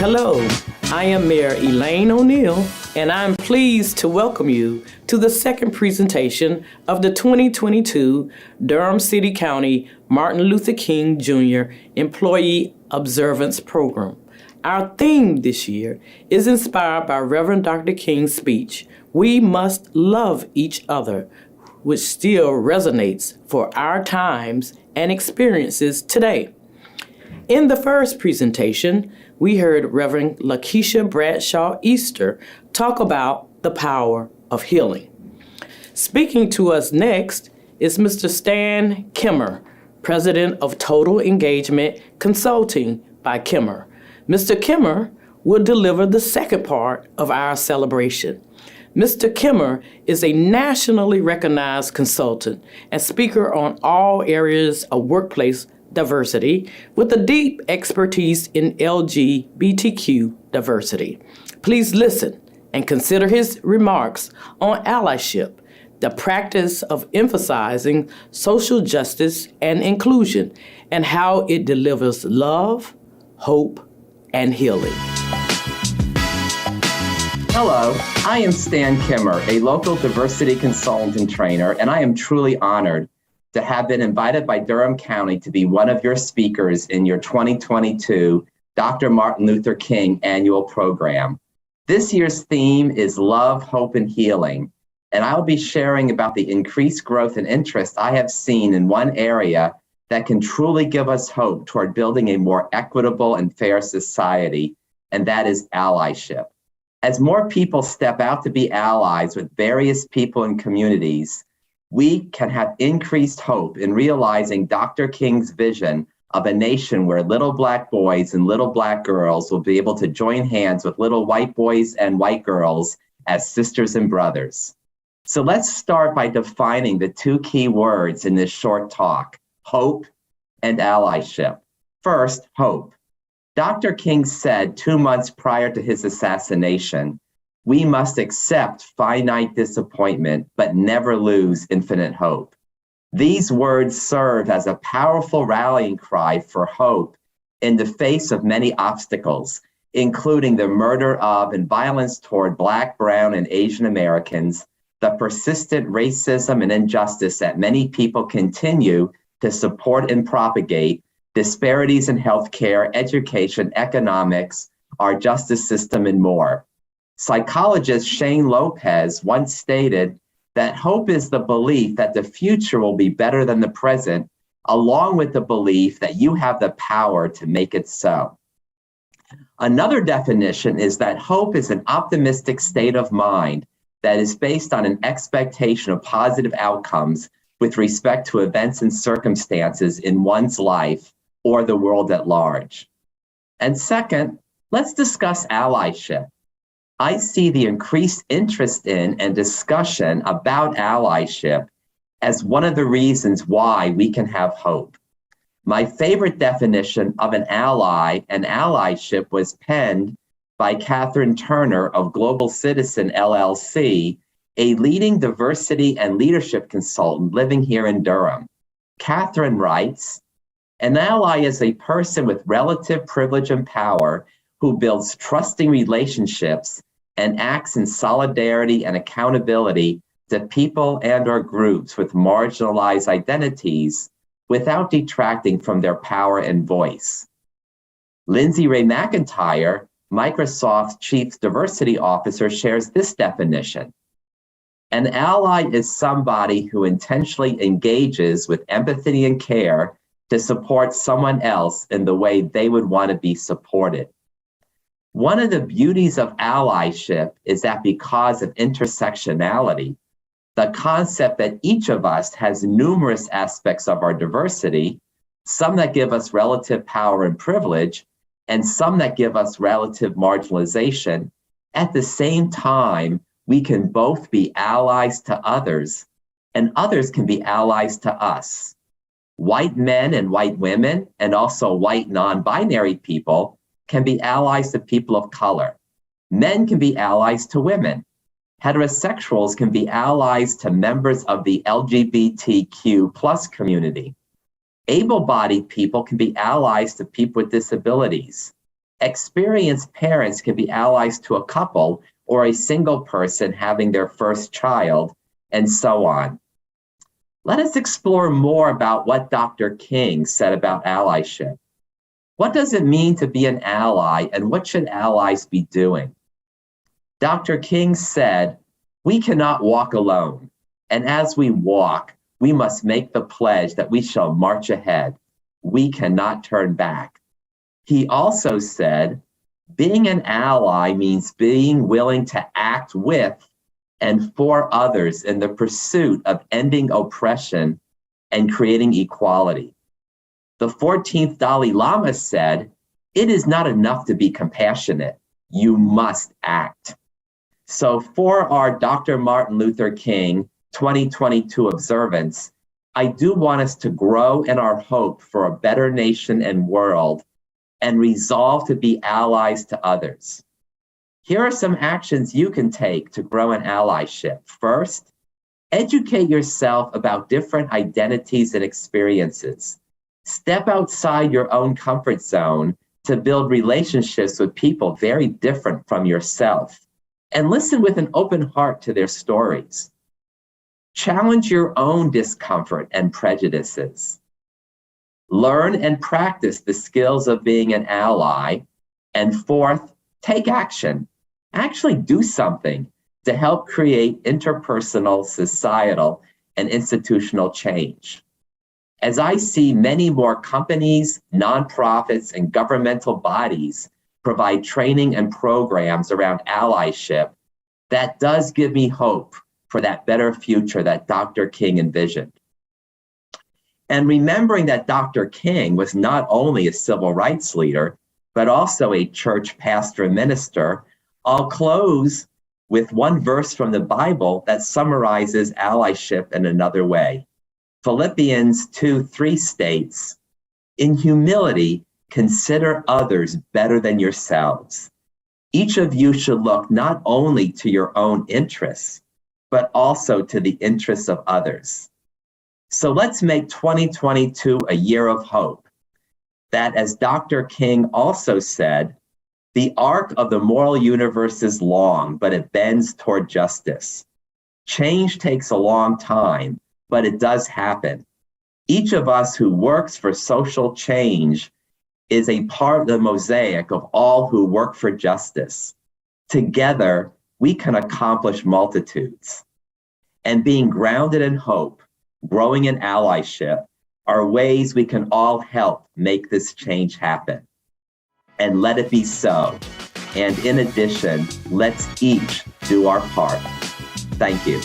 Hello, I am Mayor Elaine O'Neill, and I'm pleased to welcome you to the second presentation of the 2022 Durham City County Martin Luther King Jr. Employee Observance Program. Our theme this year is inspired by Reverend Dr. King's speech, "We must love each other," which still resonates for our times and experiences today. In the first presentation, we heard Reverend Lakeisha Bradshaw Easter talk about the power of healing. Speaking to us next is Mr. Stan Kimmer, President of Total Engagement Consulting by Kimmer. Mr. Kimmer will deliver the second part of our celebration. Mr. Kimmer is a nationally recognized consultant and speaker on all areas of workplace diversity with a deep expertise in LGBTQ diversity. Please listen and consider his remarks on allyship, the practice of emphasizing social justice and inclusion, and how it delivers love, hope, and healing. Hello, I am Stan Kimmer, a local diversity consultant and trainer, and I am truly honored to have been invited by Durham County to be one of your speakers in your 2022 Dr. Martin Luther King annual program. This year's theme is Love, Hope, and Healing, and I'll be sharing about the increased growth and interest I have seen in one area that can truly give us hope toward building a more equitable and fair society, and that is allyship. As more people step out to be allies with various people and communities, we can have increased hope in realizing Dr. King's vision of a nation where little Black boys and little Black girls will be able to join hands with little white boys and white girls as sisters and brothers. So let's start by defining the two key words in this short talk: hope and allyship. First, hope. Dr. King said 2 months prior to his assassination, "We must accept finite disappointment, but never lose infinite hope." These words serve as a powerful rallying cry for hope in the face of many obstacles, including the murder of and violence toward Black, Brown, and Asian Americans, the persistent racism and injustice that many people continue to support and propagate, disparities in healthcare, education, economics, our justice system, and more. Psychologist Shane Lopez once stated that hope is the belief that the future will be better than the present, along with the belief that you have the power to make it so. Another definition is that hope is an optimistic state of mind that is based on an expectation of positive outcomes with respect to events and circumstances in one's life or the world at large. And second, let's discuss allyship. I see the increased interest in and discussion about allyship as one of the reasons why we can have hope. My favorite definition of an ally and allyship was penned by Catherine Turner of Global Citizen LLC, a leading diversity and leadership consultant living here in Durham. Catherine writes, "An ally is a person with relative privilege and power who builds trusting relationships and acts in solidarity and accountability to people and or groups with marginalized identities without detracting from their power and voice." Lindsay Ray McIntyre, Microsoft's Chief Diversity Officer, shares this definition: "An ally is somebody who intentionally engages with empathy and care to support someone else in the way they would want to be supported." One of the beauties of allyship is that because of intersectionality, the concept that each of us has numerous aspects of our diversity, some that give us relative power and privilege, and some that give us relative marginalization, at the same time, we can both be allies to others, and others can be allies to us. White men and white women, and also white non-binary people, can be allies to people of color. Men can be allies to women. Heterosexuals can be allies to members of the LGBTQ plus community. Able-bodied people can be allies to people with disabilities. Experienced parents can be allies to a couple or a single person having their first child, and so on. Let us explore more about what Dr. King said about allyship. What does it mean to be an ally, and what should allies be doing? Dr. King said, "We cannot walk alone, and as we walk, we must make the pledge that we shall march ahead. We cannot turn back." He also said, "Being an ally means being willing to act with and for others in the pursuit of ending oppression and creating equality." The 14th Dalai Lama said, "It is not enough to be compassionate. You must act." So for our Dr. Martin Luther King 2022 observance, I do want us to grow in our hope for a better nation and world and resolve to be allies to others. Here are some actions you can take to grow in allyship. First, educate yourself about different identities and experiences. Step outside your own comfort zone to build relationships with people very different from yourself, and listen with an open heart to their stories. Challenge your own discomfort and prejudices. Learn and practice the skills of being an ally. And fourth, take action. Actually do something to help create interpersonal, societal, and institutional change. As I see many more companies, nonprofits, and governmental bodies provide training and programs around allyship, that does give me hope for that better future that Dr. King envisioned. And remembering that Dr. King was not only a civil rights leader, but also a church pastor and minister, I'll close with one verse from the Bible that summarizes allyship in another way. Philippians 2:3 states, "In humility, consider others better than yourselves. Each of you should look not only to your own interests, but also to the interests of others." So let's make 2022 a year of hope. That, as Dr. King also said, the arc of the moral universe is long, but it bends toward justice. Change takes a long time, but it does happen. Each of us who works for social change is a part of the mosaic of all who work for justice. Together, we can accomplish multitudes. And being grounded in hope, growing in allyship, are ways we can all help make this change happen. And let it be so. And in addition, let's each do our part. Thank you.